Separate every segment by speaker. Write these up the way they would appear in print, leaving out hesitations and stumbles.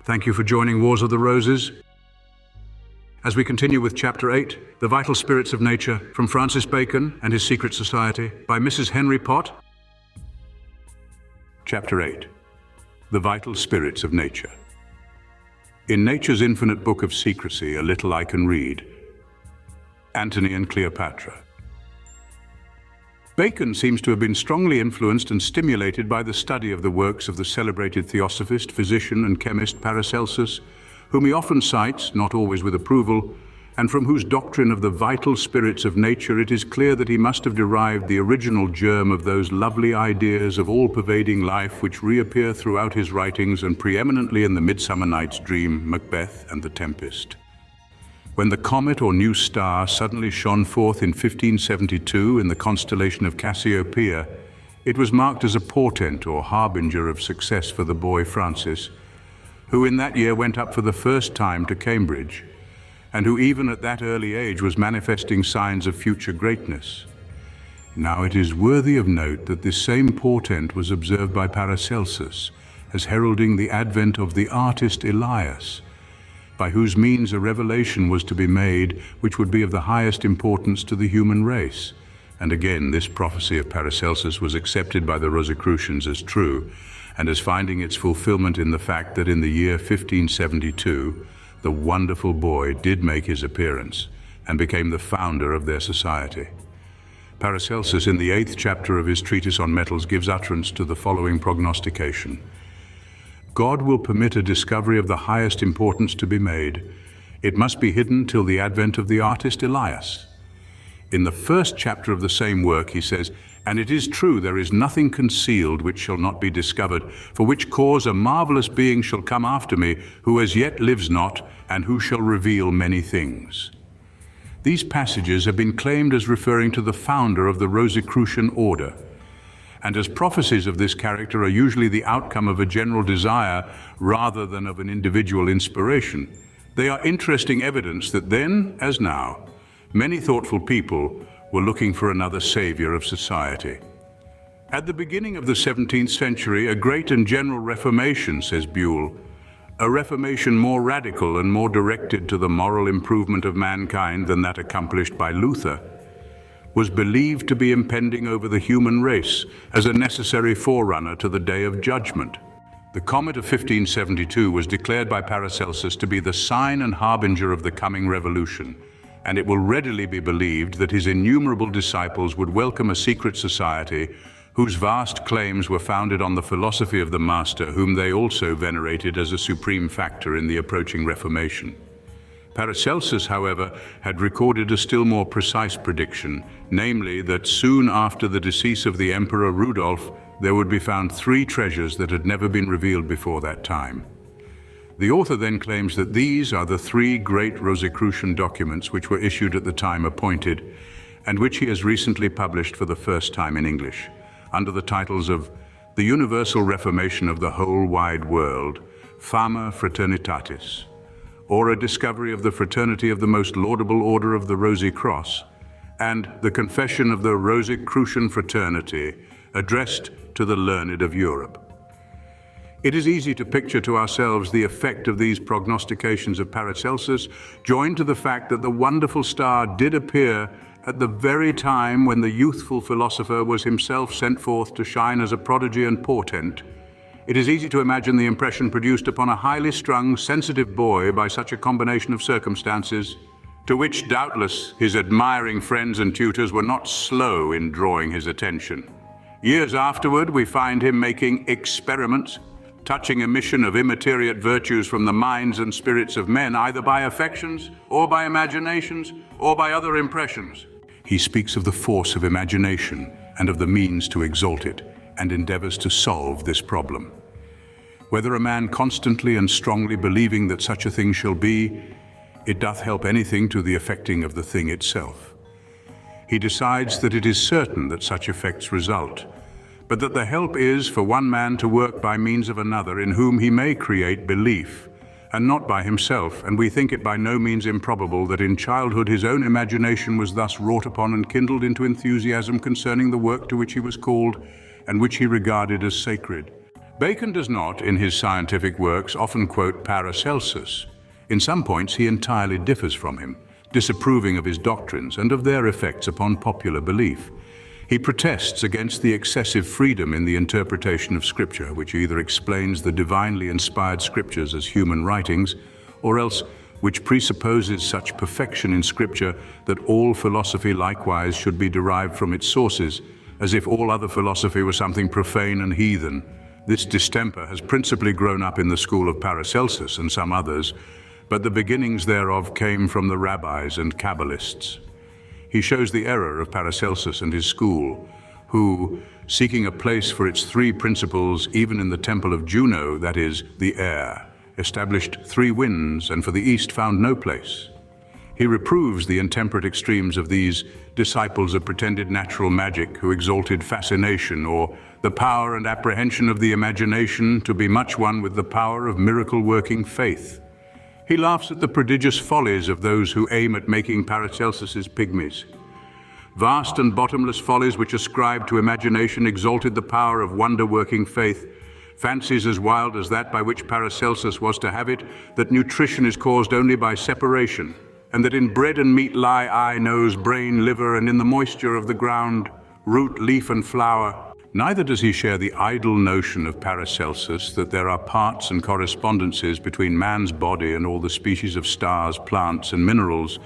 Speaker 1: Thank you for joining Wars of the Roses. As we continue with Chapter 8, The Vital Spirits of Nature, from Francis Bacon and His Secret Society, by Mrs. Henry Pott. Chapter 8, The Vital Spirits of Nature. In nature's infinite book of secrecy, a little I can read. Antony and Cleopatra. Bacon seems to have been strongly influenced and stimulated by the study of the works of the celebrated theosophist, physician and chemist Paracelsus, whom he often cites, not always with approval, and from whose doctrine of the vital spirits of nature it is clear that he must have derived the original germ of those lovely ideas of all-pervading life which reappear throughout his writings and preeminently in the Midsummer Night's Dream, Macbeth and the Tempest. When the comet or new star suddenly shone forth in 1572 in the constellation of Cassiopeia, it was marked as a portent or harbinger of success for the boy Francis, who in that year went up for the first time to Cambridge, and who even at that early age was manifesting signs of future greatness. Now it is worthy of note that this same portent was observed by Paracelsus as heralding the advent of the artist Elias, by whose means a revelation was to be made which would be of the highest importance to the human race. And again, this prophecy of Paracelsus was accepted by the Rosicrucians as true, and as finding its fulfillment in the fact that in the year 1572, the wonderful boy did make his appearance and became the founder of their society. Paracelsus, in the 8th chapter of his treatise on metals, gives utterance to the following prognostication. God will permit a discovery of the highest importance to be made. It must be hidden till the advent of the artist Elias. In the 1st chapter of the same work, he says, "And it is true, there is nothing concealed which shall not be discovered, for which cause a marvelous being shall come after me, who as yet lives not, and who shall reveal many things." These passages have been claimed as referring to the founder of the Rosicrucian order. And as prophecies of this character are usually the outcome of a general desire rather than of an individual inspiration, they are interesting evidence that then, as now, many thoughtful people were looking for another savior of society. At the beginning of the 17th century, a great and general reformation, says Buell, a reformation more radical and more directed to the moral improvement of mankind than that accomplished by Luther, was believed to be impending over the human race as a necessary forerunner to the day of judgment. The comet of 1572 was declared by Paracelsus to be the sign and harbinger of the coming revolution, and it will readily be believed that his innumerable disciples would welcome a secret society whose vast claims were founded on the philosophy of the Master, whom they also venerated as a supreme factor in the approaching Reformation. Paracelsus, however, had recorded a still more precise prediction, namely that soon after the decease of the Emperor Rudolph, there would be found 3 treasures that had never been revealed before that time. The author then claims that these are the 3 great Rosicrucian documents which were issued at the time appointed, and which he has recently published for the first time in English, under the titles of The Universal Reformation of the Whole Wide World, Fama Fraternitatis, or A Discovery of the Fraternity of the Most Laudable Order of the Rosy Cross, and The Confession of the Rosicrucian Fraternity, addressed to the learned of Europe. It is easy to picture to ourselves the effect of these prognostications of Paracelsus, joined to the fact that the wonderful star did appear at the very time when the youthful philosopher was himself sent forth to shine as a prodigy and portent. It is easy to imagine the impression produced upon a highly strung, sensitive boy by such a combination of circumstances, to which doubtless his admiring friends and tutors were not slow in drawing his attention. Years afterward, we find him making experiments, touching emission of immateriate virtues from the minds and spirits of men, either by affections, or by imaginations, or by other impressions. He speaks of the force of imagination and of the means to exalt it, and endeavors to solve this problem. Whether a man constantly and strongly believing that such a thing shall be, it doth help anything to the effecting of the thing itself. He decides that it is certain that such effects result, but that the help is for one man to work by means of another, in whom he may create belief, and not by himself, and we think it by no means improbable that in childhood his own imagination was thus wrought upon and kindled into enthusiasm concerning the work to which he was called, and which he regarded as sacred. Bacon does not, in his scientific works, often quote Paracelsus. In some points he entirely differs from him, disapproving of his doctrines and of their effects upon popular belief. He protests against the excessive freedom in the interpretation of Scripture, which either explains the divinely inspired Scriptures as human writings, or else which presupposes such perfection in Scripture that all philosophy likewise should be derived from its sources, as if all other philosophy were something profane and heathen. This distemper has principally grown up in the school of Paracelsus and some others, but the beginnings thereof came from the rabbis and Kabbalists. He shows the error of Paracelsus and his school, who, seeking a place for its three principles even in the temple of Juno, that is, the air, established three winds and for the east found no place. He reproves the intemperate extremes of these disciples of pretended natural magic who exalted fascination or the power and apprehension of the imagination to be much one with the power of miracle-working faith. He laughs at the prodigious follies of those who aim at making Paracelsus's pygmies. Vast and bottomless follies which ascribe to imagination exalted the power of wonder-working faith, fancies as wild as that by which Paracelsus was to have it, that nutrition is caused only by separation, and that in bread and meat lie eye, nose, brain, liver, and in the moisture of the ground, root, leaf, and flower. Neither does he share the idle notion of Paracelsus that there are parts and correspondences between man's body and all the species of stars, plants, and minerals,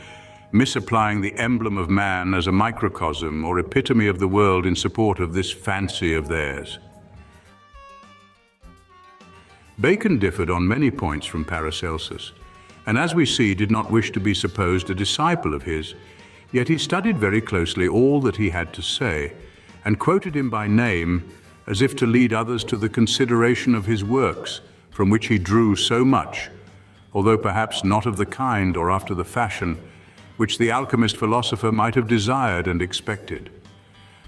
Speaker 1: misapplying the emblem of man as a microcosm or epitome of the world in support of this fancy of theirs. Bacon differed on many points from Paracelsus, and as we see, did not wish to be supposed a disciple of his, yet he studied very closely all that he had to say, and quoted him by name as if to lead others to the consideration of his works, from which he drew so much, although perhaps not of the kind or after the fashion which the alchemist philosopher might have desired and expected.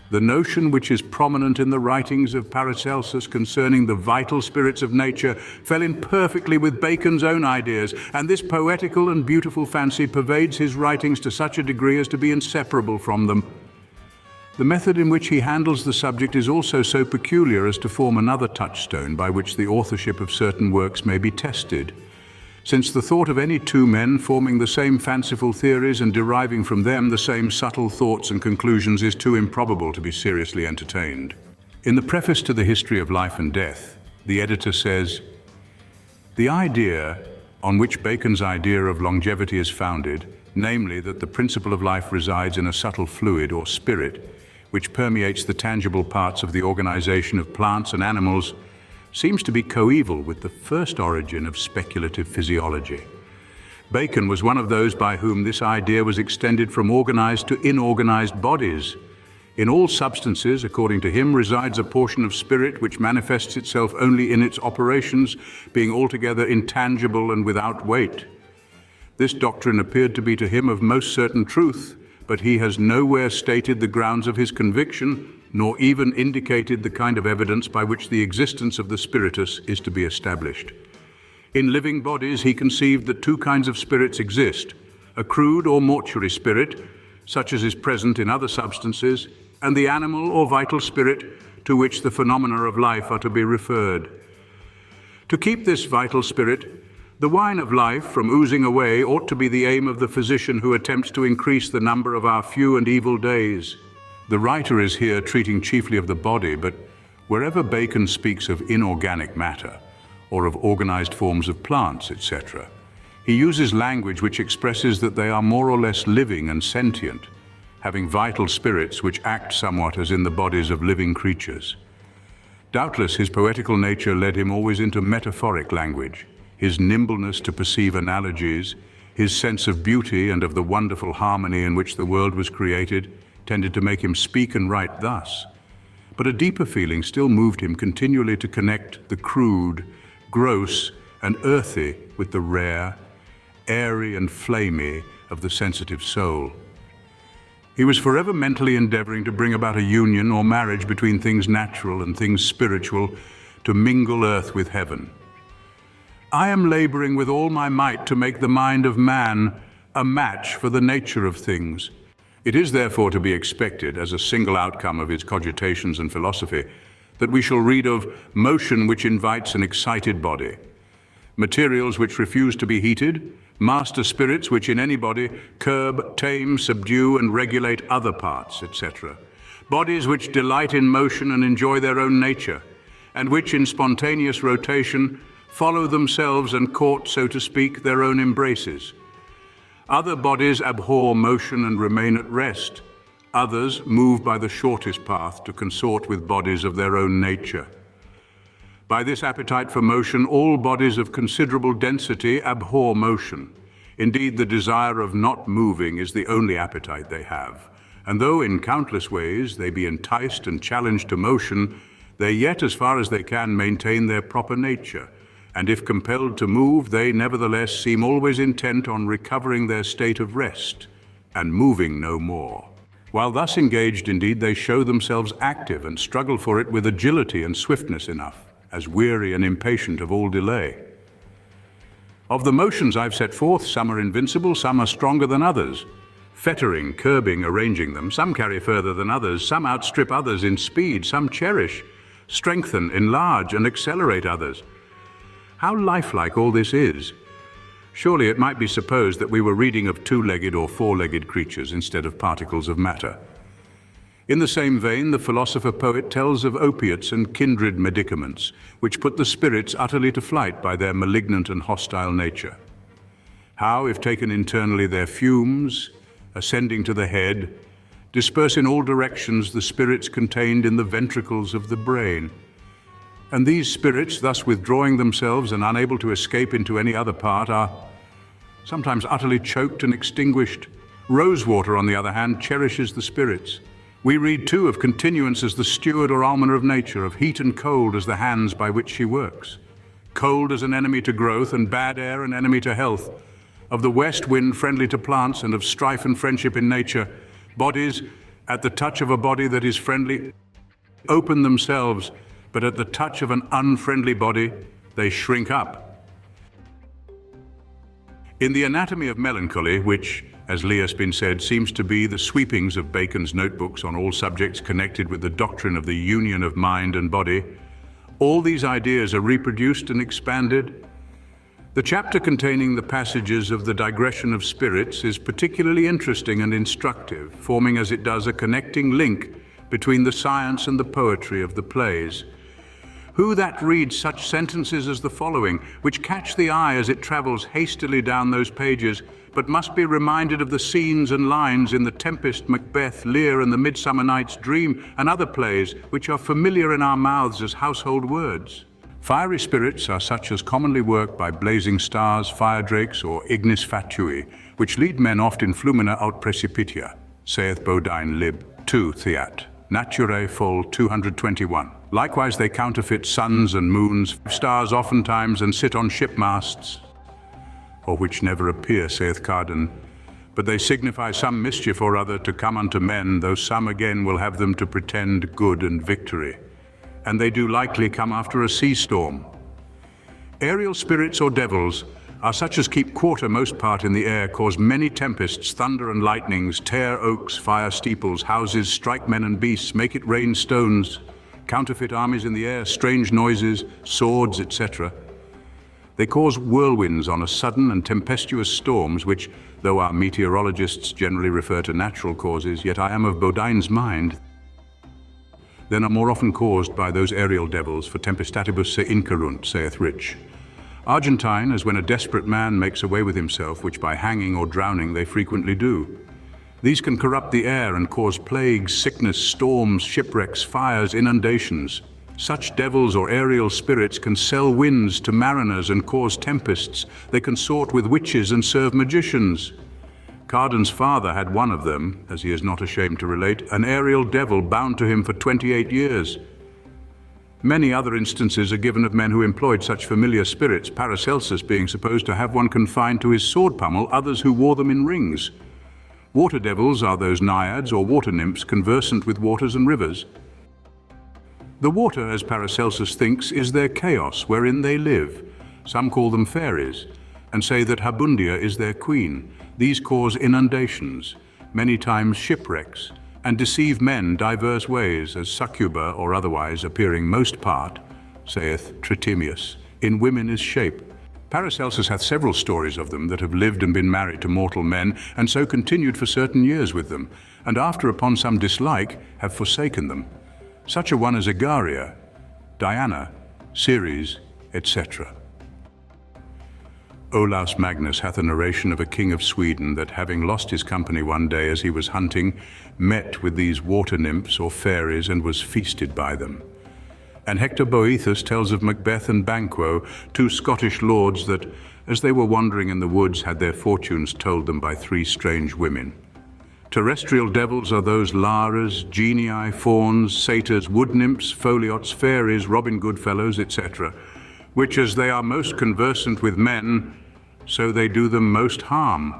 Speaker 1: The notion which is prominent in the writings of Paracelsus concerning the vital spirits of nature fell in perfectly with Bacon's own ideas, and this poetical and beautiful fancy pervades his writings to such a degree as to be inseparable from them. The method in which he handles the subject is also so peculiar as to form another touchstone by which the authorship of certain works may be tested, since the thought of any two men forming the same fanciful theories and deriving from them the same subtle thoughts and conclusions is too improbable to be seriously entertained. In the preface to the History of Life and Death, the editor says, "The idea on which Bacon's idea of longevity is founded, namely that the principle of life resides in a subtle fluid or spirit, which permeates the tangible parts of the organization of plants and animals, seems to be coeval with the first origin of speculative physiology. Bacon was one of those by whom this idea was extended from organized to inorganized bodies. In all substances, according to him, resides a portion of spirit which manifests itself only in its operations, being altogether intangible and without weight. This doctrine appeared to be to him of most certain truth, but he has nowhere stated the grounds of his conviction, nor even indicated the kind of evidence by which the existence of the spiritus is to be established. In living bodies, he conceived that two kinds of spirits exist, a crude or mortuary spirit, such as is present in other substances, and the animal or vital spirit to which the phenomena of life are to be referred. To keep this vital spirit, the wine of life, from oozing away, ought to be the aim of the physician who attempts to increase the number of our few and evil days. The writer is here treating chiefly of the body, but wherever Bacon speaks of inorganic matter, or of organized forms of plants, etc., he uses language which expresses that they are more or less living and sentient, having vital spirits which act somewhat as in the bodies of living creatures. Doubtless his poetical nature led him always into metaphoric language. His nimbleness to perceive analogies, his sense of beauty and of the wonderful harmony in which the world was created, tended to make him speak and write thus. But a deeper feeling still moved him continually to connect the crude, gross, and earthy with the rare, airy and flamy of the sensitive soul. He was forever mentally endeavoring to bring about a union or marriage between things natural and things spiritual, to mingle earth with heaven. I am laboring with all my might to make the mind of man a match for the nature of things. It is therefore to be expected, as a single outcome of his cogitations and philosophy, that we shall read of motion which invites an excited body, materials which refuse to be heated, master spirits which in any body curb, tame, subdue, and regulate other parts, etc. Bodies which delight in motion and enjoy their own nature, and which in spontaneous rotation follow themselves and court, so to speak, their own embraces. Other bodies abhor motion and remain at rest. Others move by the shortest path to consort with bodies of their own nature. By this appetite for motion, all bodies of considerable density abhor motion. Indeed, the desire of not moving is the only appetite they have. And though in countless ways they be enticed and challenged to motion, they yet, as far as they can, maintain their proper nature. And if compelled to move, they nevertheless seem always intent on recovering their state of rest and moving no more. While thus engaged, indeed, they show themselves active and struggle for it with agility and swiftness enough, as weary and impatient of all delay. Of the motions I've set forth, some are invincible, some are stronger than others, fettering, curbing, arranging them. Some carry further than others, some outstrip others in speed, some cherish, strengthen, enlarge, and accelerate others. How lifelike all this is! Surely it might be supposed that we were reading of two-legged or four-legged creatures instead of particles of matter. In the same vein, the philosopher-poet tells of opiates and kindred medicaments, which put the spirits utterly to flight by their malignant and hostile nature. How, if taken internally, their fumes, ascending to the head, disperse in all directions the spirits contained in the ventricles of the brain. And these spirits, thus withdrawing themselves and unable to escape into any other part, are sometimes utterly choked and extinguished. Rosewater, on the other hand, cherishes the spirits. We read too of continuance as the steward or almoner of nature, of heat and cold as the hands by which she works. Cold as an enemy to growth, and bad air an enemy to health. Of the west wind friendly to plants, and of strife and friendship in nature. Bodies, at the touch of a body that is friendly, open themselves, but at the touch of an unfriendly body, they shrink up. In the Anatomy of Melancholy, which, as Lee has been said, seems to be the sweepings of Bacon's notebooks on all subjects connected with the doctrine of the union of mind and body, all these ideas are reproduced and expanded. The chapter containing the passages of the digression of spirits is particularly interesting and instructive, forming as it does a connecting link between the science and the poetry of the plays. Who that reads such sentences as the following, which catch the eye as it travels hastily down those pages, but must be reminded of the scenes and lines in the Tempest, Macbeth, Lear, and the Midsummer Night's Dream, and other plays which are familiar in our mouths as household words? Fiery spirits are such as commonly work by blazing stars, fire drakes, or ignis fatui, which lead men oft in flumina aut precipitia, saith Bodine lib. 2 Theat. Naturae Fol 221. Likewise they counterfeit suns and moons, stars oftentimes, and sit on shipmasts, or which never appear, saith Cardan. But they signify some mischief or other to come unto men, though some again will have them to pretend good and victory. And they do likely come after a sea storm. Aerial spirits or devils are such as keep quarter most part in the air, cause many tempests, thunder and lightnings, tear oaks, fire steeples, houses, strike men and beasts, make it rain stones, counterfeit armies in the air, strange noises, swords, etc. They cause whirlwinds on a sudden and tempestuous storms, which, though our meteorologists generally refer to natural causes, yet I am of Bodine's mind, then are more often caused by those aerial devils, for tempestatibus se incerunt, saith Rich. Argentine, as when a desperate man makes away with himself, which by hanging or drowning they frequently do. These can corrupt the air and cause plagues, sickness, storms, shipwrecks, fires, inundations. Such devils or aerial spirits can sell winds to mariners and cause tempests. They consort with witches and serve magicians. Cardan's father had one of them, as he is not ashamed to relate, an aerial devil bound to him for 28 years. Many other instances are given of men who employed such familiar spirits, Paracelsus being supposed to have one confined to his sword pommel, others who wore them in rings. Water devils are those naiads or water nymphs conversant with waters and rivers. The water, as Paracelsus thinks, is their chaos wherein they live. Some call them fairies, and say that Habundia is their queen. These cause inundations, many times shipwrecks, and deceive men divers ways, as succuba or otherwise, appearing most part, saith Tritemius, in women is shape. Paracelsus hath several stories of them that have lived and been married to mortal men, and so continued for certain years with them, and after upon some dislike have forsaken them. Such a one as Egaria, Diana, Ceres, etc. Olaus Magnus hath a narration of a king of Sweden that, having lost his company one day as he was hunting, met with these water nymphs or fairies and was feasted by them. And Hector Boethus tells of Macbeth and Banquo, two Scottish lords that, as they were wandering in the woods, had their fortunes told them by three strange women. Terrestrial devils are those Laras, genii, fauns, satyrs, wood nymphs, foliots, fairies, Robin Goodfellows, etc., which as they are most conversant with men, so they do them most harm.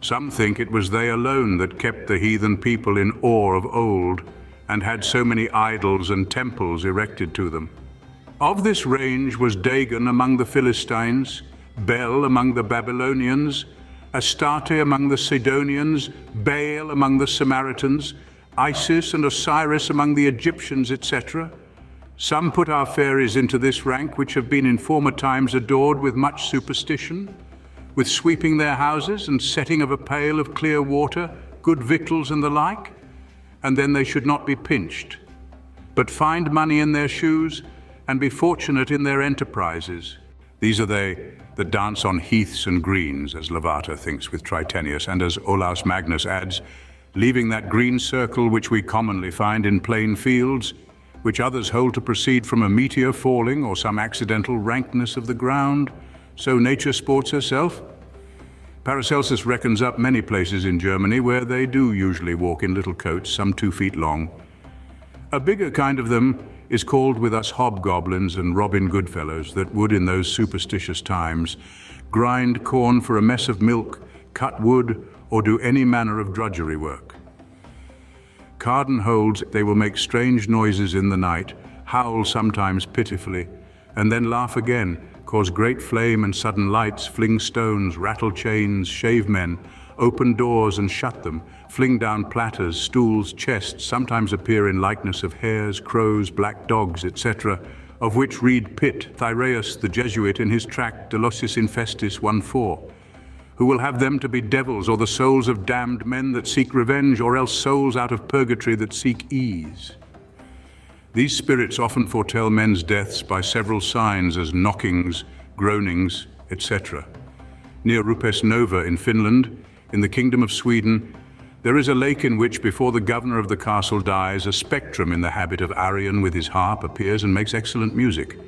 Speaker 1: Some think it was they alone that kept the heathen people in awe of old, and had so many idols and temples erected to them. Of this range was Dagon among the Philistines, Bel among the Babylonians, Astarte among the Sidonians, Baal among the Samaritans, Isis and Osiris among the Egyptians, etc. Some put our fairies into this rank, which have been in former times adored with much superstition, with sweeping their houses and setting of a pail of clear water, good victuals and the like, and then they should not be pinched, but find money in their shoes and be fortunate in their enterprises. These are they that dance on heaths and greens, as Lavater thinks with Tritenius, and as Olaus Magnus adds, leaving that green circle which we commonly find in plain fields, which others hold to proceed from a meteor falling or some accidental rankness of the ground, so nature sports herself. Paracelsus reckons up many places in Germany where they do usually walk in little coats, some 2 feet long. A bigger kind of them is called with us hobgoblins and Robin Goodfellows, that would in those superstitious times grind corn for a mess of milk, cut wood, or do any manner of drudgery work. Cardan holds they will make strange noises in the night, howl sometimes pitifully, and then laugh again, cause great flame and sudden lights, fling stones, rattle chains, shave men, open doors and shut them, fling down platters, stools, chests, sometimes appear in likeness of hares, crows, black dogs, etc., of which read Pitt, Thyreus the Jesuit, in his tract De Locis Infestis 1:4, who will have them to be devils, or the souls of damned men that seek revenge, or else souls out of purgatory that seek ease. These spirits often foretell men's deaths by several signs, as knockings, groanings, etc. Near Rupes Nova in Finland, in the Kingdom of Sweden, there is a lake in which, before the governor of the castle dies, a spectrum in the habit of Arion with his harp appears and makes excellent music.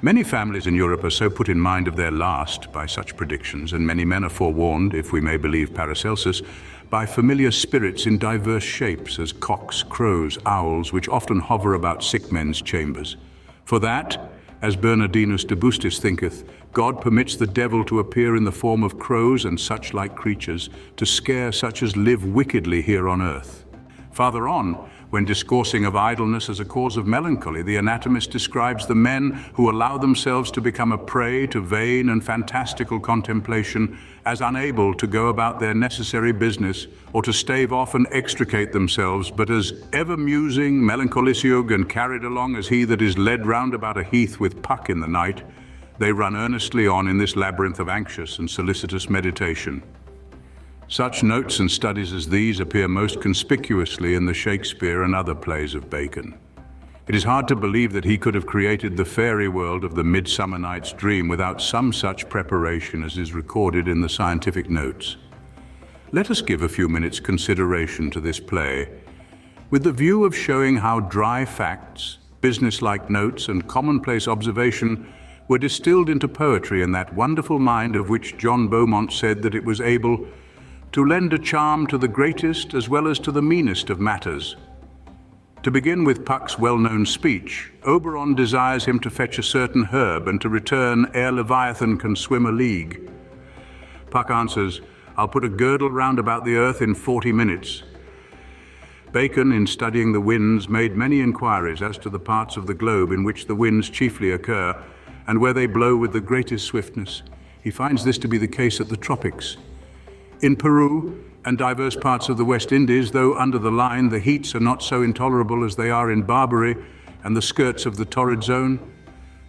Speaker 1: Many families in Europe are so put in mind of their last by such predictions, and many men are forewarned, if we may believe Paracelsus, by familiar spirits in diverse shapes, as cocks, crows, owls, which often hover about sick men's chambers. For that, as Bernardinus de Bustis thinketh, God permits the devil to appear in the form of crows and such like creatures, to scare such as live wickedly here on earth. Farther on, when discoursing of idleness as a cause of melancholy, the anatomist describes the men who allow themselves to become a prey to vain and fantastical contemplation, as unable to go about their necessary business or to stave off and extricate themselves, but as ever musing, melancholisiug, and carried along as he that is led round about a heath with Puck in the night, they run earnestly on in this labyrinth of anxious and solicitous meditation. Such notes and studies as these appear most conspicuously in the Shakespeare and other plays of Bacon. It is hard to believe that he could have created the fairy world of the Midsummer Night's Dream without some such preparation as is recorded in the scientific notes. Let us give a few minutes' consideration to this play, with the view of showing how dry facts, business-like notes, and commonplace observation were distilled into poetry in that wonderful mind of which John Beaumont said that it was able to lend a charm to the greatest as well as to the meanest of matters. To begin with Puck's well-known speech, Oberon desires him to fetch a certain herb and to return ere Leviathan can swim a league. Puck answers, "I'll put a girdle round about the earth in 40 minutes. Bacon, in studying the winds, made many inquiries as to the parts of the globe in which the winds chiefly occur, and where they blow with the greatest swiftness. He finds this to be the case at the tropics. In Peru and diverse parts of the West Indies, though under the line the heats are not so intolerable as they are in Barbary and the skirts of the torrid zone.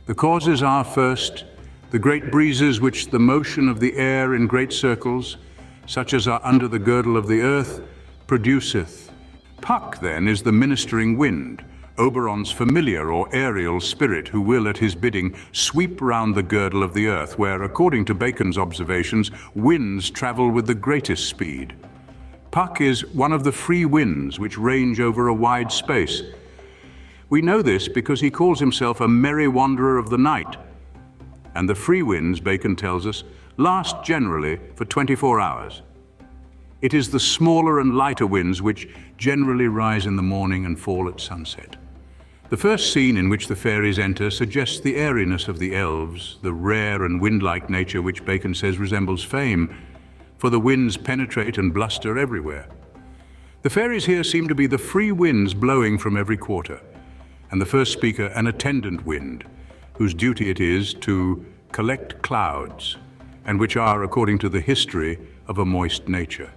Speaker 1: The causes are, first, the great breezes which the motion of the air in great circles, such as are under the girdle of the earth, produceth. Puck, then, is the ministering wind, Oberon's familiar or aerial spirit, who will, at his bidding, sweep round the girdle of the earth, where, according to Bacon's observations, winds travel with the greatest speed. Puck is one of the free winds which range over a wide space. We know this because he calls himself a merry wanderer of the night. And the free winds, Bacon tells us, last generally for 24 hours. It is the smaller and lighter winds which generally rise in the morning and fall at sunset. The first scene in which the fairies enter suggests the airiness of the elves, the rare and wind-like nature which Bacon says resembles fame, for the winds penetrate and bluster everywhere. The fairies here seem to be the free winds blowing from every quarter, and the first speaker an attendant wind, whose duty it is to collect clouds, and which are, according to the history, of a moist nature.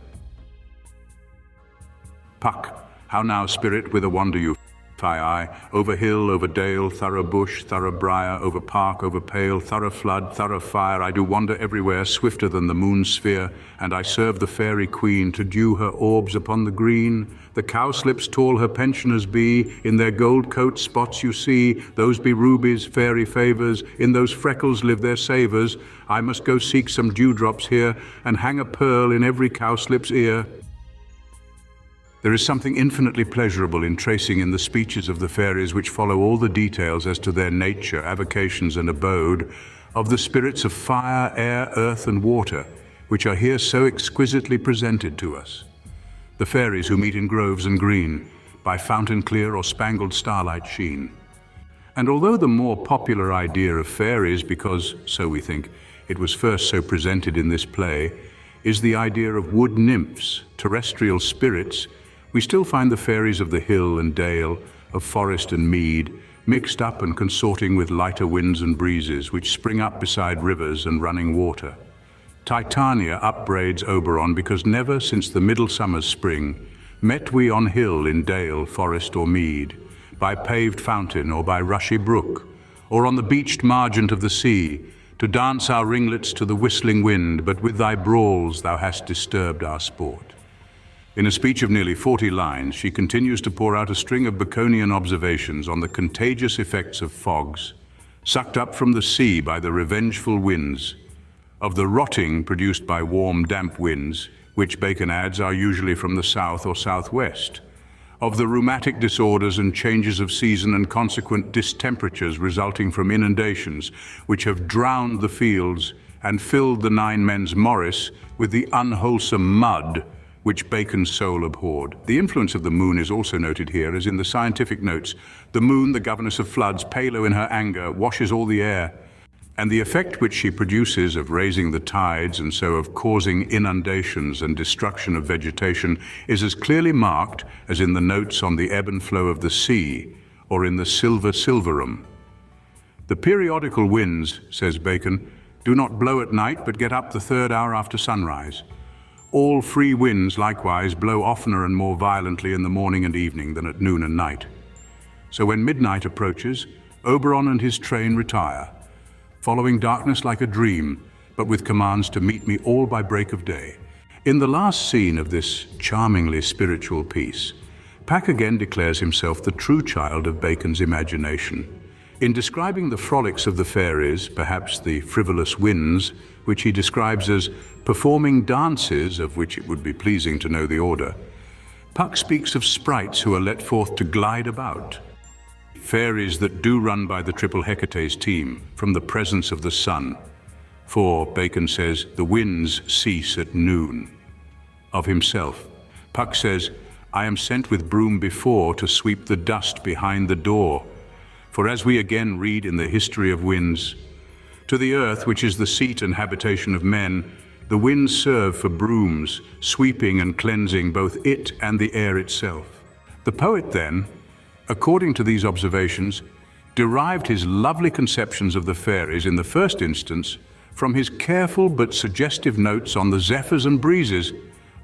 Speaker 1: Puck, how now, spirit, whither wander you? I, over hill, over dale, thorough bush, thorough briar, over park, over pale, thorough flood, thorough fire, I do wander everywhere, swifter than the moon's sphere, and I serve the fairy queen to dew her orbs upon the green. The cowslips tall her pensioners be, in their gold coat spots you see, those be rubies, fairy favors, in those freckles live their savors. I must go seek some dewdrops here, and hang a pearl in every cowslip's ear. There is something infinitely pleasurable in tracing in the speeches of the fairies, which follow all the details as to their nature, avocations, and abode, of the spirits of fire, air, earth, and water, which are here so exquisitely presented to us. The fairies who meet in groves and green, by fountain clear or spangled starlight sheen. And although the more popular idea of fairies, because, so we think, it was first so presented in this play, is the idea of wood nymphs, terrestrial spirits, we still find the fairies of the hill and dale, of forest and mead, mixed up and consorting with lighter winds and breezes, which spring up beside rivers and running water. Titania upbraids Oberon because never since the midsummer's spring met we on hill, in dale, forest, or mead, by paved fountain or by rushy brook, or on the beached margent of the sea, to dance our ringlets to the whistling wind, but with thy brawls thou hast disturbed our sport. In a speech of nearly 40 lines, she continues to pour out a string of Baconian observations on the contagious effects of fogs, sucked up from the sea by the revengeful winds, of the rotting produced by warm, damp winds, which Bacon adds are usually from the south or southwest, of the rheumatic disorders and changes of season and consequent distemperatures resulting from inundations, which have drowned the fields and filled the Nine Men's Morris with the unwholesome mud which Bacon's soul abhorred. The influence of the moon is also noted here, as in the scientific notes. The moon, the governess of floods, palo in her anger, washes all the air, and the effect which she produces of raising the tides and so of causing inundations and destruction of vegetation is as clearly marked as in the notes on the ebb and flow of the sea or in the silver silverum. The periodical winds, says Bacon, do not blow at night but get up the third hour after sunrise. All free winds, likewise, blow oftener and more violently in the morning and evening than at noon and night. So when midnight approaches, Oberon and his train retire, following darkness like a dream, but with commands to meet me all by break of day. In the last scene of this charmingly spiritual piece, Puck again declares himself the true child of Bacon's imagination. In describing the frolics of the fairies, perhaps the frivolous winds, which he describes as performing dances, of which it would be pleasing to know the order, Puck speaks of sprites who are let forth to glide about. Fairies that do run by the triple Hecate's team from the presence of the sun. For, Bacon says, the winds cease at noon. Of himself, Puck says, I am sent with broom before to sweep the dust behind the door. For as we again read in the history of winds, to the earth, which is the seat and habitation of men, the winds serve for brooms, sweeping and cleansing both it and the air itself. The poet then, according to these observations, derived his lovely conceptions of the fairies in the first instance from his careful but suggestive notes on the zephyrs and breezes,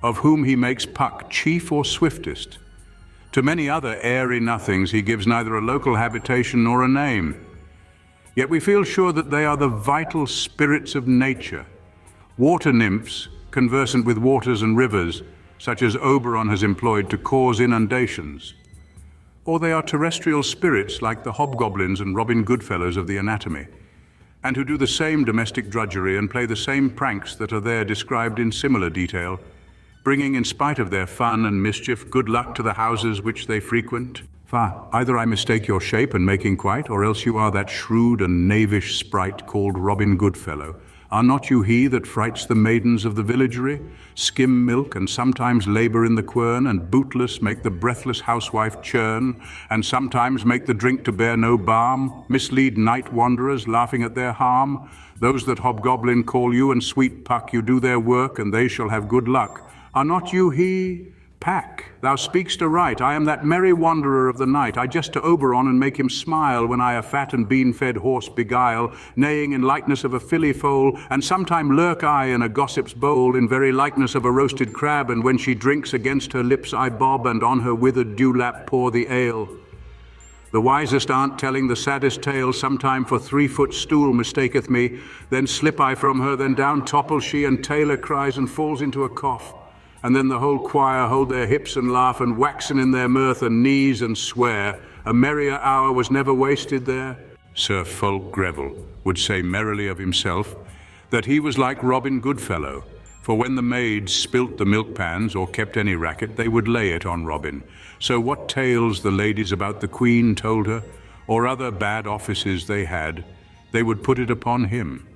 Speaker 1: of whom he makes Puck chief or swiftest. To many other airy nothings he gives neither a local habitation nor a name. Yet we feel sure that they are the vital spirits of nature, water nymphs conversant with waters and rivers, such as Oberon has employed to cause inundations. Or they are terrestrial spirits like the hobgoblins and Robin Goodfellows of the anatomy, and who do the same domestic drudgery and play the same pranks that are there described in similar detail, bringing, in spite of their fun and mischief, good luck to the houses which they frequent. Either I mistake your shape and making quite, or else you are that shrewd and knavish sprite called Robin Goodfellow. Are not you he that frights the maidens of the villagery, skim milk and sometimes labour in the quern, and bootless make the breathless housewife churn, and sometimes make the drink to bear no balm, mislead night wanderers, laughing at their harm? Those that hobgoblin call you, and sweet Puck, you do their work, and they shall have good luck. Are not you he? Pack, thou speak'st aright. I am that merry wanderer of the night. I jest to Oberon and make him smile, when I a fat and bean-fed horse beguile, neighing in likeness of a filly foal, and sometime lurk I in a gossip's bowl, in very likeness of a roasted crab, and when she drinks against her lips I bob, and on her withered dewlap pour the ale. The wisest aunt telling the saddest tale, sometime for 3-foot stool mistaketh me, then slip I from her, then down topples she, and Taylor cries and falls into a cough. And then the whole choir hold their hips and laugh, and waxen in their mirth and knees and swear, a merrier hour was never wasted there. Sir Fulk Greville would say merrily of himself that he was like Robin Goodfellow, for when the maids spilt the milk pans or kept any racket, they would lay it on Robin. So what tales the ladies about the Queen told her, or other bad offices they had, they would put it upon him.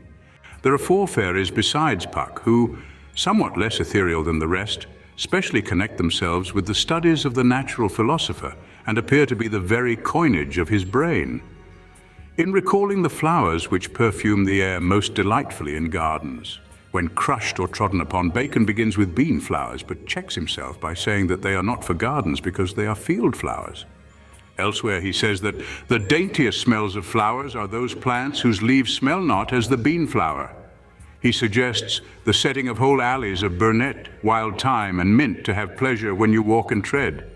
Speaker 1: There are 4 fairies besides Puck, who, somewhat less ethereal than the rest, specially connect themselves with the studies of the natural philosopher and appear to be the very coinage of his brain. In recalling the flowers which perfume the air most delightfully in gardens, when crushed or trodden upon, Bacon begins with bean flowers, but checks himself by saying that they are not for gardens because they are field flowers. Elsewhere he says that the daintiest smells of flowers are those plants whose leaves smell not as the bean flower. He suggests the setting of whole alleys of burnet, wild thyme, and mint to have pleasure when you walk and tread.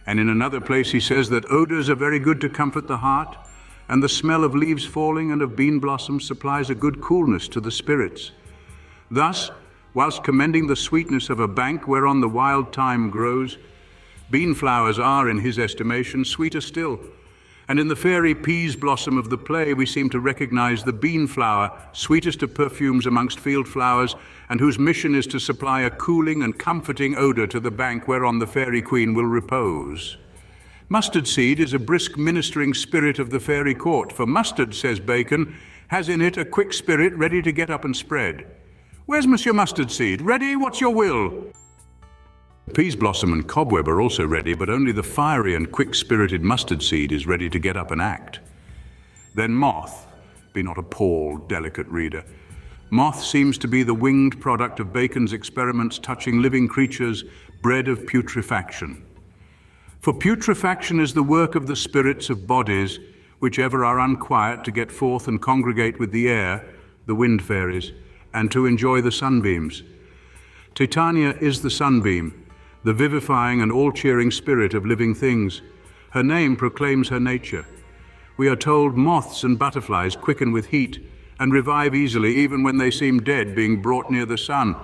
Speaker 1: And in another place he says that odors are very good to comfort the heart, and the smell of leaves falling and of bean blossoms supplies a good coolness to the spirits. Thus, whilst commending the sweetness of a bank whereon the wild thyme grows, bean flowers are, in his estimation, sweeter still. And in the fairy peas blossom of the play, we seem to recognize the bean flower, sweetest of perfumes amongst field flowers, and whose mission is to supply a cooling and comforting odor to the bank whereon the fairy queen will repose. Mustard seed is a brisk ministering spirit of the fairy court, for mustard, says Bacon, has in it a quick spirit ready to get up and spread. Where's Monsieur Mustard seed? Ready? What's your will? Peas blossom and cobweb are also ready, but only the fiery and quick-spirited mustard seed is ready to get up and act. Then moth, be not appalled, delicate reader. Moth seems to be the winged product of Bacon's experiments touching living creatures bred of putrefaction. For putrefaction is the work of the spirits of bodies which ever are unquiet to get forth and congregate with the air, the wind fairies, and to enjoy the sunbeams. Titania is the sunbeam, the vivifying and all-cheering spirit of living things. Her name proclaims her nature. We are told moths and butterflies quicken with heat and revive easily even when they seem dead, being brought near the sun.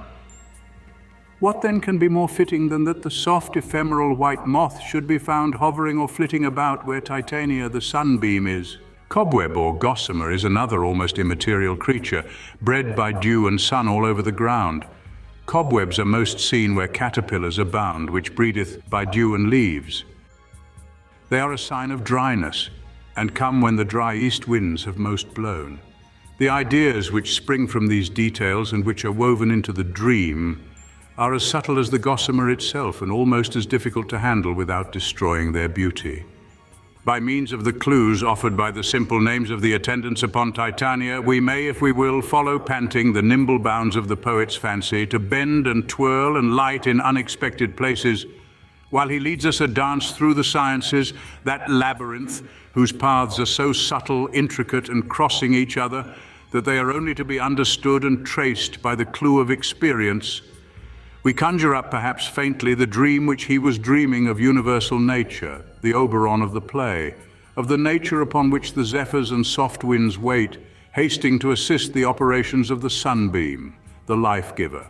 Speaker 1: What then can be more fitting than that the soft ephemeral white moth should be found hovering or flitting about where Titania the sunbeam is? Cobweb or gossamer is another almost immaterial creature, bred by dew and sun all over the ground. Cobwebs are most seen where caterpillars abound, which breedeth by dew and leaves. They are a sign of dryness, and come when the dry east winds have most blown. The ideas which spring from these details and which are woven into the dream are as subtle as the gossamer itself and almost as difficult to handle without destroying their beauty. By means of the clues offered by the simple names of the attendants upon Titania, we may, if we will, follow panting the nimble bounds of the poet's fancy to bend and twirl and light in unexpected places, while he leads us a dance through the sciences, that labyrinth whose paths are so subtle, intricate, and crossing each other that they are only to be understood and traced by the clue of experience, We conjure up perhaps faintly the dream which he was dreaming of universal nature, the Oberon of the play, of the nature upon which the zephyrs and soft winds wait, hasting to assist the operations of the sunbeam, the life-giver.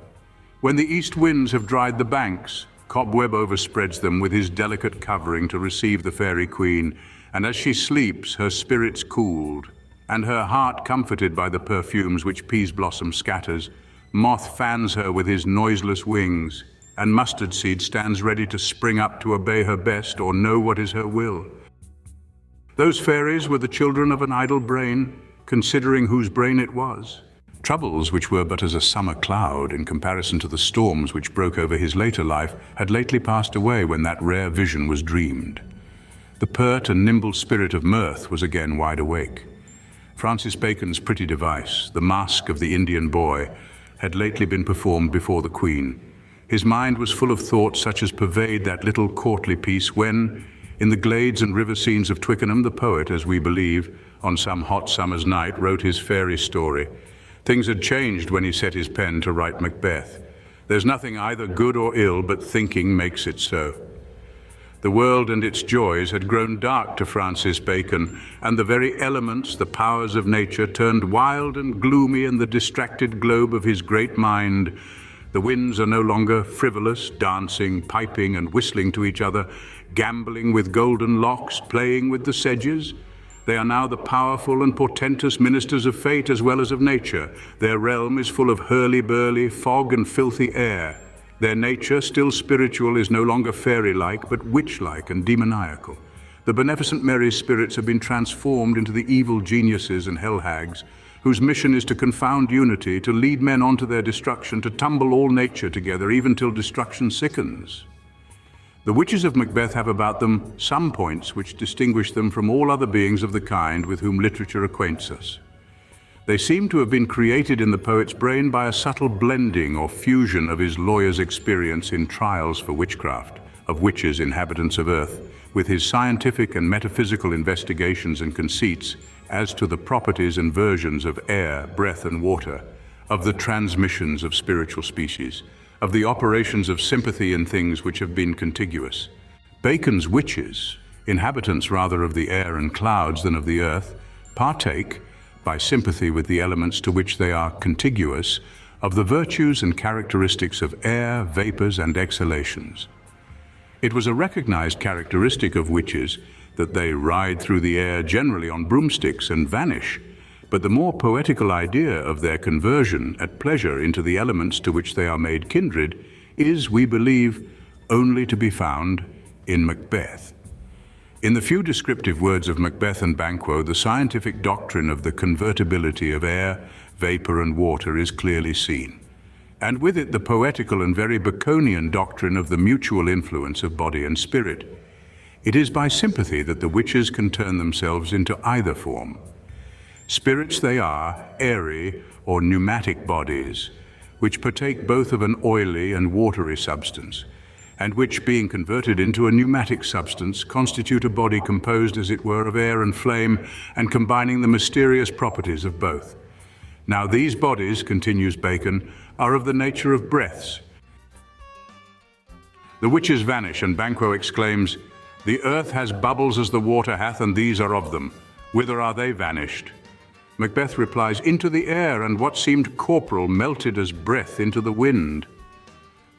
Speaker 1: When the east winds have dried the banks, cobweb overspreads them with his delicate covering to receive the fairy queen, and as she sleeps, her spirits cooled, and her heart comforted by the perfumes which peas blossom scatters, moth fans her with his noiseless wings, and mustard seed stands ready to spring up to obey her best or know what is her will. Those fairies were the children of an idle brain, considering whose brain it was. Troubles which were but as a summer cloud in comparison to the storms which broke over his later life had lately passed away when that rare vision was dreamed. The pert and nimble spirit of mirth was again wide awake. Francis Bacon's pretty device, the Masque of the Indian Boy, had lately been performed before the Queen. His mind was full of thoughts such as pervade that little courtly piece when, in the glades and river scenes of Twickenham, the poet, as we believe, on some hot summer's night, wrote his fairy story. Things had changed when he set his pen to write Macbeth. There's nothing either good or ill, but thinking makes it so. The world and its joys had grown dark to Francis Bacon, and the very elements, the powers of nature, turned wild and gloomy in the distracted globe of his great mind. The winds are no longer frivolous, dancing, piping and whistling to each other, gambling with golden locks, playing with the sedges. They are now the powerful and portentous ministers of fate as well as of nature. Their realm is full of hurly-burly, fog and filthy air. Their nature, still spiritual, is no longer fairy-like, but witch-like and demoniacal. The beneficent merry spirits have been transformed into the evil geniuses and hell-hags, whose mission is to confound unity, to lead men on to their destruction, to tumble all nature together, even till destruction sickens. The witches of Macbeth have about them some points which distinguish them from all other beings of the kind with whom literature acquaints us. They seem to have been created in the poet's brain by a subtle blending or fusion of his lawyer's experience in trials for witchcraft, of witches inhabitants of earth, with his scientific and metaphysical investigations and conceits as to the properties and versions of air, breath and water, of the transmissions of spiritual species, of the operations of sympathy in things which have been contiguous. Bacon's witches, inhabitants rather of the air and clouds than of the earth, partake, by sympathy with the elements to which they are contiguous, of the virtues and characteristics of air, vapors, and exhalations. It was a recognized characteristic of witches that they ride through the air generally on broomsticks and vanish, but the more poetical idea of their conversion at pleasure into the elements to which they are made kindred is, we believe, only to be found in Macbeth. In the few descriptive words of Macbeth and Banquo, the scientific doctrine of the convertibility of air, vapor and water is clearly seen, and with it the poetical and very Baconian doctrine of the mutual influence of body and spirit. It is by sympathy that the witches can turn themselves into either form. Spirits they are, airy or pneumatic bodies, which partake both of an oily and watery substance, and which, being converted into a pneumatic substance, constitute a body composed, as it were, of air and flame, and combining the mysterious properties of both. Now these bodies, continues Bacon, are of the nature of breaths. The witches vanish, and Banquo exclaims, "The earth has bubbles as the water hath, and these are of them. Whither are they vanished?" Macbeth replies, "Into the air, and what seemed corporal melted as breath into the wind."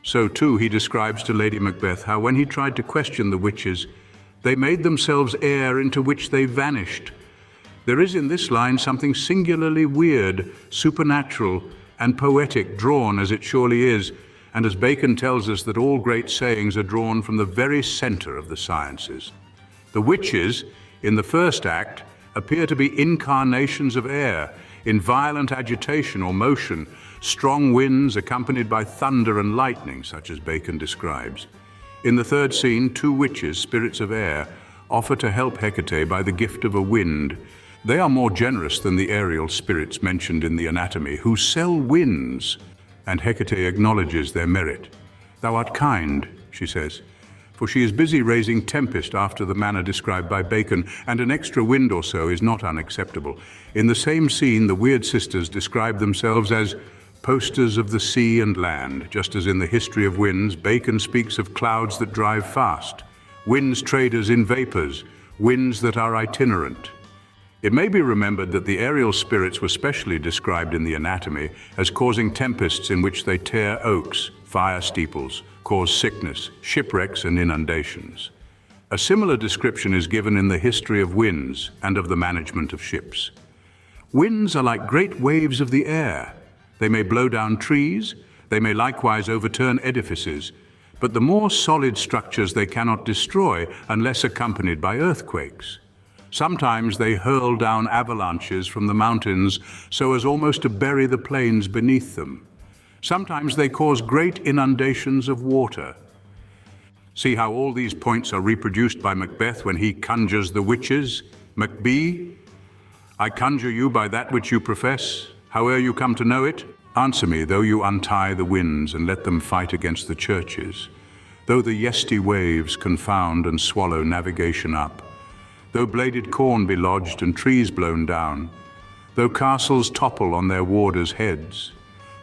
Speaker 1: So too he describes to Lady Macbeth how when he tried to question the witches, they made themselves air into which they vanished. There is in this line something singularly weird, supernatural, and poetic, drawn as it surely is, and as Bacon tells us that all great sayings are drawn from the very center of the sciences. The witches, in the first act, appear to be incarnations of air, in violent agitation or motion, strong winds accompanied by thunder and lightning, such as Bacon describes. In the third scene, two witches, spirits of air, offer to help Hecate by the gift of a wind. They are more generous than the aerial spirits mentioned in the Anatomy, who sell winds, and Hecate acknowledges their merit. "Thou art kind," she says, for she is busy raising Tempest after the manner described by Bacon, and an extra wind or so is not unacceptable. In the same scene, the weird sisters describe themselves as posters of the sea and land. Just as in the history of winds, Bacon speaks of clouds that drive fast, winds traders in vapors, winds that are itinerant. It may be remembered that the aerial spirits were specially described in the anatomy as causing tempests in which they tear oaks, fire steeples, cause sickness, shipwrecks and inundations. A similar description is given in the history of winds and of the management of ships. Winds are like great waves of the air. They may blow down trees, they may likewise overturn edifices, but the more solid structures they cannot destroy unless accompanied by earthquakes. Sometimes they hurl down avalanches from the mountains so as almost to bury the plains beneath them. Sometimes they cause great inundations of water. See how all these points are reproduced by Macbeth when he conjures the witches. Macbeth, I conjure you by that which you profess, howe'er you come to know it. Answer me, though you untie the winds and let them fight against the churches, though the yesty waves confound and swallow navigation up, though bladed corn be lodged and trees blown down, though castles topple on their warders' heads,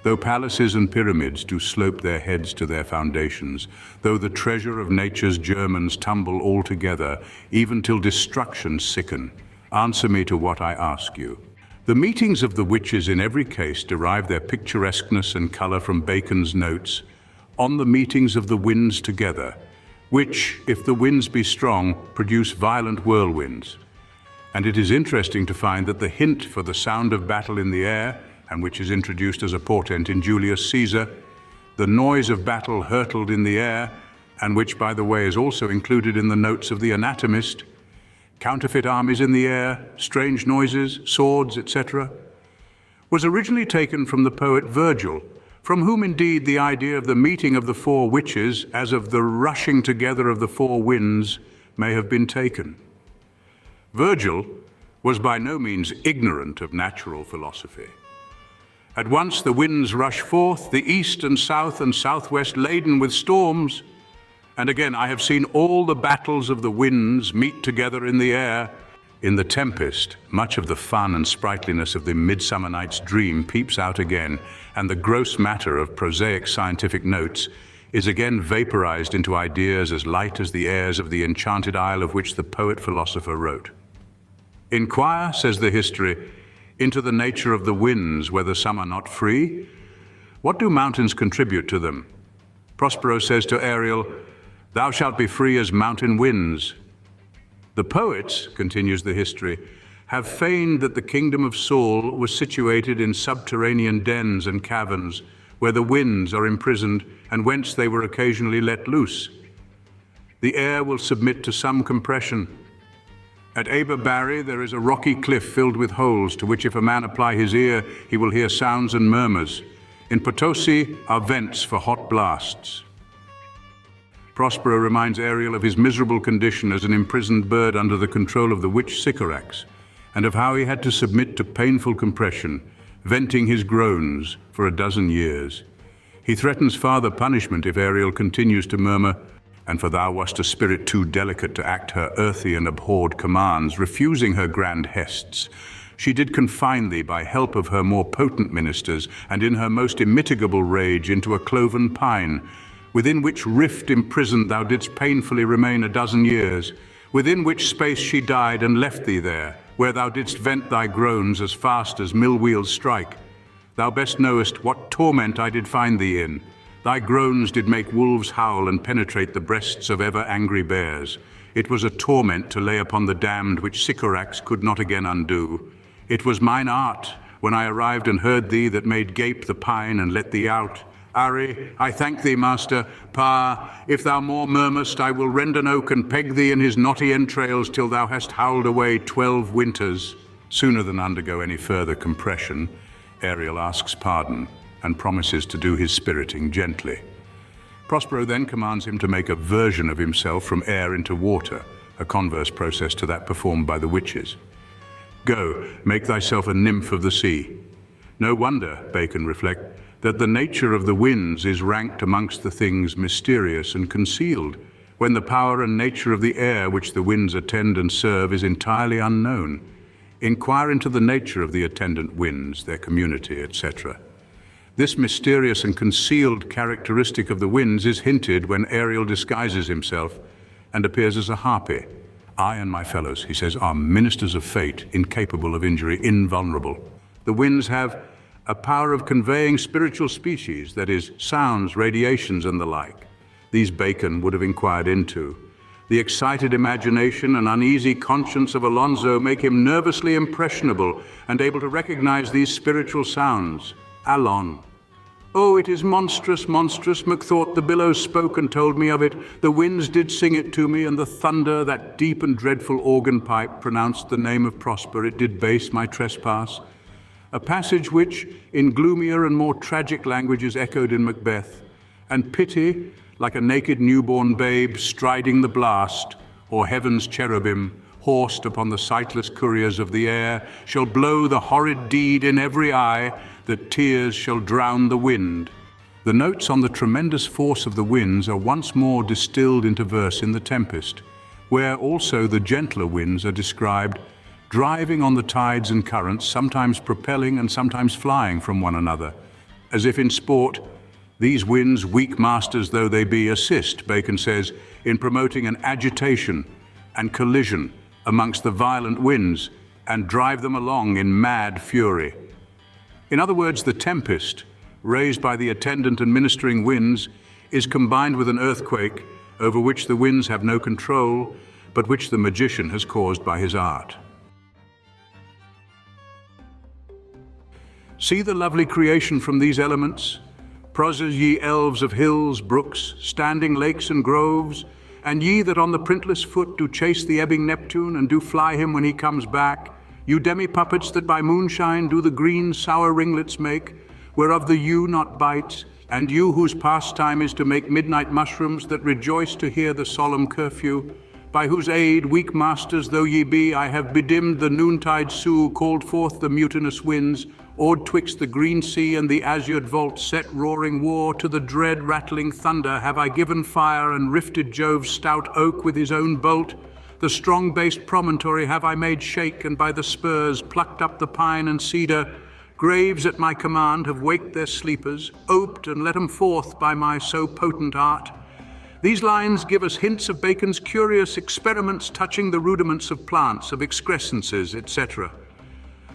Speaker 1: though palaces and pyramids do slope their heads to their foundations, though the treasure of nature's germans tumble all together, even till destruction sicken, answer me to what I ask you. The meetings of the witches in every case derive their picturesqueness and colour from Bacon's notes on the meetings of the winds together, which, if the winds be strong, produce violent whirlwinds. And it is interesting to find that the hint for the sound of battle in the air, and which is introduced as a portent in Julius Caesar, the noise of battle hurtled in the air, and which, by the way, is also included in the notes of the anatomist, counterfeit armies in the air, strange noises, swords, etc., was originally taken from the poet Virgil, from whom indeed the idea of the meeting of the four witches, as of the rushing together of the four winds, may have been taken. Virgil was by no means ignorant of natural philosophy. At once the winds rush forth, the east and southwest laden with storms. And again, I have seen all the battles of the winds meet together in the air. In the Tempest, much of the fun and sprightliness of the Midsummer Night's Dream peeps out again, and the gross matter of prosaic scientific notes is again vaporized into ideas as light as the airs of the enchanted isle of which the poet-philosopher wrote. Inquire, says the history, into the nature of the winds, whether some are not free. What do mountains contribute to them? Prospero says to Ariel, "Thou shalt be free as mountain winds." The poets, continues the history, have feigned that the kingdom of Saul was situated in subterranean dens and caverns, where the winds are imprisoned and whence they were occasionally let loose. The air will submit to some compression. At Aber Barry there is a rocky cliff filled with holes, to which if a man apply his ear, he will hear sounds and murmurs. In Potosi are vents for hot blasts. Prospero reminds Ariel of his miserable condition as an imprisoned bird under the control of the witch Sycorax, and of how he had to submit to painful compression, venting his groans for 12 years. He threatens farther punishment if Ariel continues to murmur, "And for thou wast a spirit too delicate to act her earthy and abhorred commands, refusing her grand hests. She did confine thee by help of her more potent ministers, and in her most immitigable rage into a cloven pine, within which rift imprisoned thou didst painfully remain 12 years, within which space she died and left thee there, where thou didst vent thy groans as fast as mill wheels strike. Thou best knowest what torment I did find thee in. Thy groans did make wolves howl and penetrate the breasts of ever angry bears. It was a torment to lay upon the damned which Sycorax could not again undo. It was mine art, when I arrived and heard thee, that made gape the pine and let thee out. Ari, I thank thee, master. Pa, if thou more murmurst, I will rend an oak and peg thee in his knotty entrails till thou hast howled away 12 winters." Sooner than undergo any further compression, Ariel asks pardon and promises to do his spiriting gently. Prospero then commands him to make a version of himself from air into water, a converse process to that performed by the witches. "Go, make thyself a nymph of the sea." No wonder, Bacon reflects, that the nature of the winds is ranked amongst the things mysterious and concealed, when the power and nature of the air which the winds attend and serve is entirely unknown. Inquire into the nature of the attendant winds, their community, etc. This mysterious and concealed characteristic of the winds is hinted when Ariel disguises himself and appears as a harpy. I and my fellows, he says, are ministers of fate, incapable of injury, invulnerable. The winds have a power of conveying spiritual species, that is, sounds, radiations, and the like. These Bacon would have inquired into. The excited imagination and uneasy conscience of Alonso make him nervously impressionable and able to recognize these spiritual sounds. Alon. Oh, it is monstrous, monstrous, methought the billows spoke and told me of it. The winds did sing it to me, and the thunder, that deep and dreadful organ pipe, pronounced the name of Prosper. It did base my trespass. A passage which, in gloomier and more tragic language, is echoed in Macbeth. And pity, like a naked newborn babe striding the blast, or heaven's cherubim, horsed upon the sightless couriers of the air, shall blow the horrid deed in every eye, that tears shall drown the wind. The notes on the tremendous force of the winds are once more distilled into verse in the Tempest, where also the gentler winds are described, driving on the tides and currents, sometimes propelling and sometimes flying from one another. As if in sport, these winds, weak masters though they be, assist, Bacon says, in promoting an agitation and collision amongst the violent winds and drive them along in mad fury. In other words, the tempest, raised by the attendant and ministering winds, is combined with an earthquake over which the winds have no control, but which the magician has caused by his art. See the lovely creation from these elements. Prosers ye elves of hills, brooks, standing lakes and groves, and ye that on the printless foot do chase the ebbing Neptune, and do fly him when he comes back, you demi-puppets that by moonshine do the green sour ringlets make, whereof the yew not bites, and you whose pastime is to make midnight mushrooms that rejoice to hear the solemn curfew, by whose aid, weak masters though ye be, I have bedimmed the noontide Sioux, called forth the mutinous winds, awed twixt the green sea and the azured vault, set roaring war, to the dread rattling thunder have I given fire, and rifted Jove's stout oak with his own bolt. The strong-based promontory have I made shake, and by the spurs plucked up the pine and cedar. Graves at my command have waked their sleepers, oped and let 'em forth by my so potent art. These lines give us hints of Bacon's curious experiments touching the rudiments of plants, of excrescences, etc.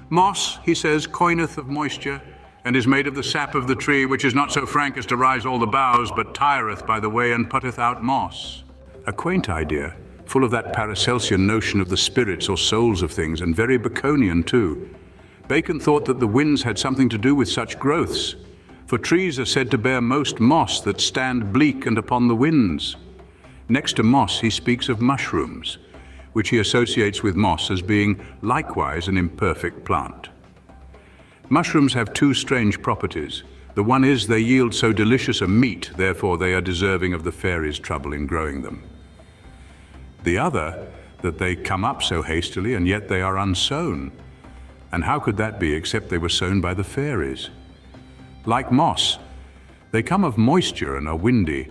Speaker 1: Moss, he says, coineth of moisture, and is made of the sap of the tree, which is not so frank as to rise all the boughs, but tireth by the way and putteth out moss. A quaint idea, full of that Paracelsian notion of the spirits or souls of things, and very Baconian too. Bacon thought that the winds had something to do with such growths, for trees are said to bear most moss that stand bleak and upon the winds. Next to moss, he speaks of mushrooms, which he associates with moss as being likewise an imperfect plant. Mushrooms have two strange properties. The one is they yield so delicious a meat, therefore they are deserving of the fairies' trouble in growing them. The other, that they come up so hastily and yet they are unsown. And how could that be except they were sown by the fairies? Like moss, they come of moisture and are windy,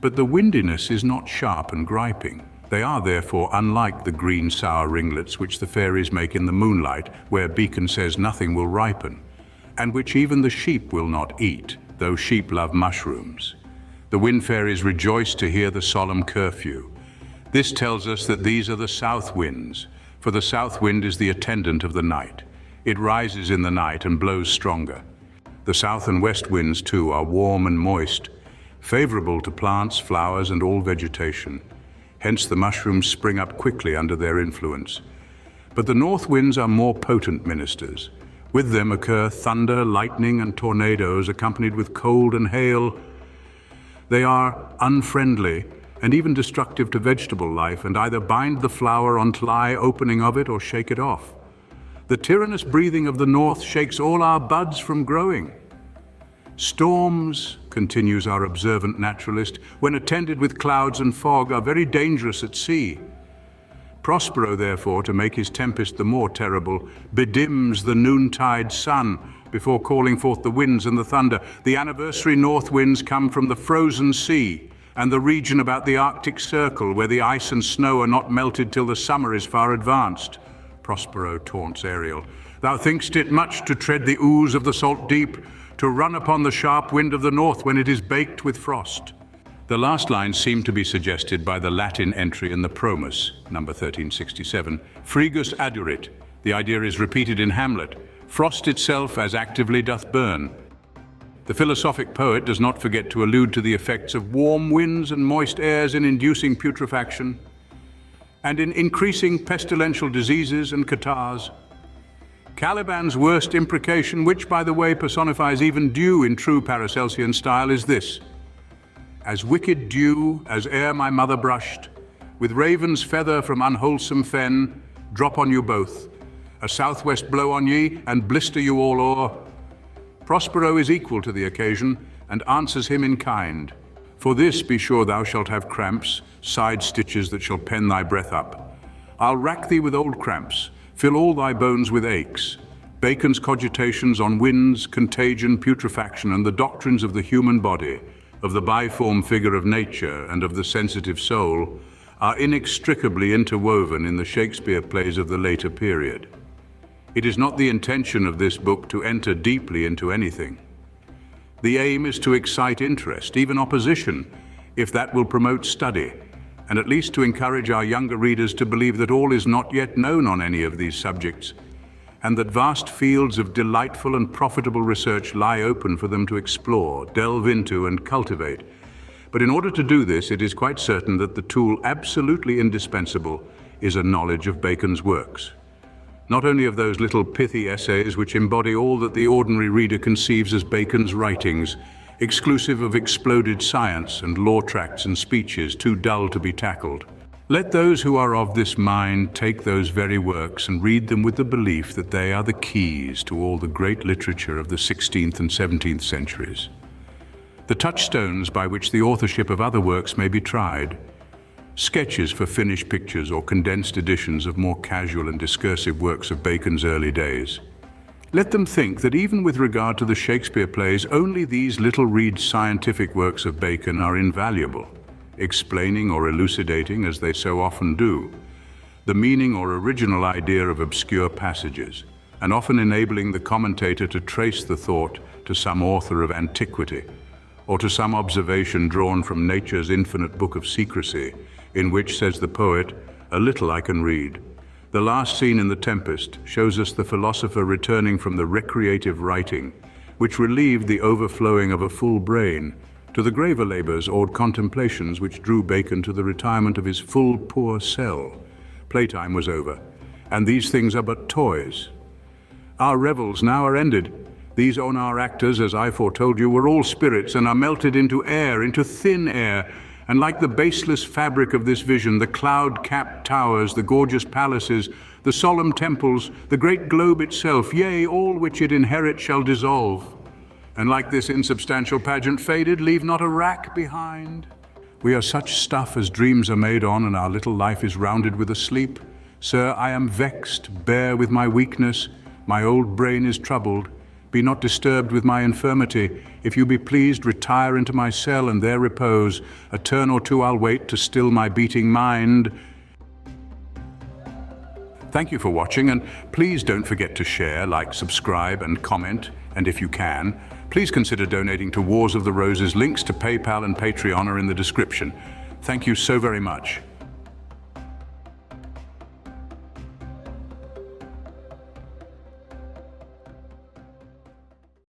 Speaker 1: but the windiness is not sharp and griping. They are therefore unlike the green sour ringlets which the fairies make in the moonlight, where Bacon says nothing will ripen, and which even the sheep will not eat, though sheep love mushrooms. The wind fairies rejoice to hear the solemn curfew. This tells us that these are the south winds, for the south wind is the attendant of the night. It rises in the night and blows stronger. The south and west winds, too, are warm and moist, favorable to plants, flowers, and all vegetation. Hence the mushrooms spring up quickly under their influence. But the north winds are more potent ministers. With them occur thunder, lightning, and tornadoes, accompanied with cold and hail. They are unfriendly and even destructive to vegetable life, and either bind the flower on lie opening of it or shake it off. The tyrannous breathing of the north shakes all our buds from growing. Storms, continues our observant naturalist, when attended with clouds and fog, are very dangerous at sea. Prospero, therefore, to make his tempest the more terrible, bedims the noontide sun before calling forth the winds and the thunder. The anniversary north winds come from the frozen sea and the region about the Arctic Circle, where the ice and snow are not melted till the summer is far advanced. Prospero taunts Ariel. Thou think'st it much to tread the ooze of the salt deep, to run upon the sharp wind of the north when it is baked with frost. The last lines seem to be suggested by the Latin entry in the Promus, number 1367. Frigus adurit. The idea is repeated in Hamlet. Frost itself as actively doth burn. The philosophic poet does not forget to allude to the effects of warm winds and moist airs in inducing putrefaction, and in increasing pestilential diseases and catarrhs. Caliban's worst imprecation, which, by the way, personifies even dew in true Paracelsian style, is this: as wicked dew as ere my mother brushed, with raven's feather from unwholesome fen, drop on you both, a southwest blow on ye, and blister you all o'er. Prospero is equal to the occasion, and answers him in kind. For this be sure thou shalt have cramps, side stitches that shall pen thy breath up. I'll rack thee with old cramps, fill all thy bones with aches. Bacon's cogitations on winds, contagion, putrefaction, and the doctrines of the human body, of the biform figure of nature, and of the sensitive soul, are inextricably interwoven in the Shakespeare plays of the later period. It is not the intention of this book to enter deeply into anything. The aim is to excite interest, even opposition, if that will promote study, and at least to encourage our younger readers to believe that all is not yet known on any of these subjects, and that vast fields of delightful and profitable research lie open for them to explore, delve into, and cultivate. But in order to do this, it is quite certain that the tool absolutely indispensable is a knowledge of Bacon's works. Not only of those little pithy essays which embody all that the ordinary reader conceives as Bacon's writings, exclusive of exploded science and law tracts and speeches too dull to be tackled. Let those who are of this mind take those very works and read them with the belief that they are the keys to all the great literature of the 16th and 17th centuries, the touchstones by which the authorship of other works may be tried, sketches for finished pictures or condensed editions of more casual and discursive works of Bacon's early days. Let them think that even with regard to the Shakespeare plays, only these little-read scientific works of Bacon are invaluable, explaining or elucidating, as they so often do, the meaning or original idea of obscure passages, and often enabling the commentator to trace the thought to some author of antiquity, or to some observation drawn from nature's infinite book of secrecy, in which, says the poet, a little I can read. The last scene in the Tempest shows us the philosopher returning from the recreative writing, which relieved the overflowing of a full brain, to the graver labors or contemplations which drew Bacon to the retirement of his full poor cell. Playtime was over, and these things are but toys. Our revels now are ended. These on our actors, as I foretold you, were all spirits, and are melted into air, into thin air, and like the baseless fabric of this vision, the cloud-capped towers, the gorgeous palaces, the solemn temples, the great globe itself, yea, all which it inherits shall dissolve. And like this insubstantial pageant faded, leave not a rack behind. We are such stuff as dreams are made on, and our little life is rounded with a sleep. Sir, I am vexed, bare with my weakness, my old brain is troubled. Be not disturbed with my infirmity. If you be pleased, retire into my cell and there repose. A turn or two I'll wait to still my beating mind. Thank you for watching, and please don't forget to share, like, subscribe, and comment. And if you can, please consider donating to Wars of the Roses. Links to PayPal and Patreon are in the description. Thank you so very much.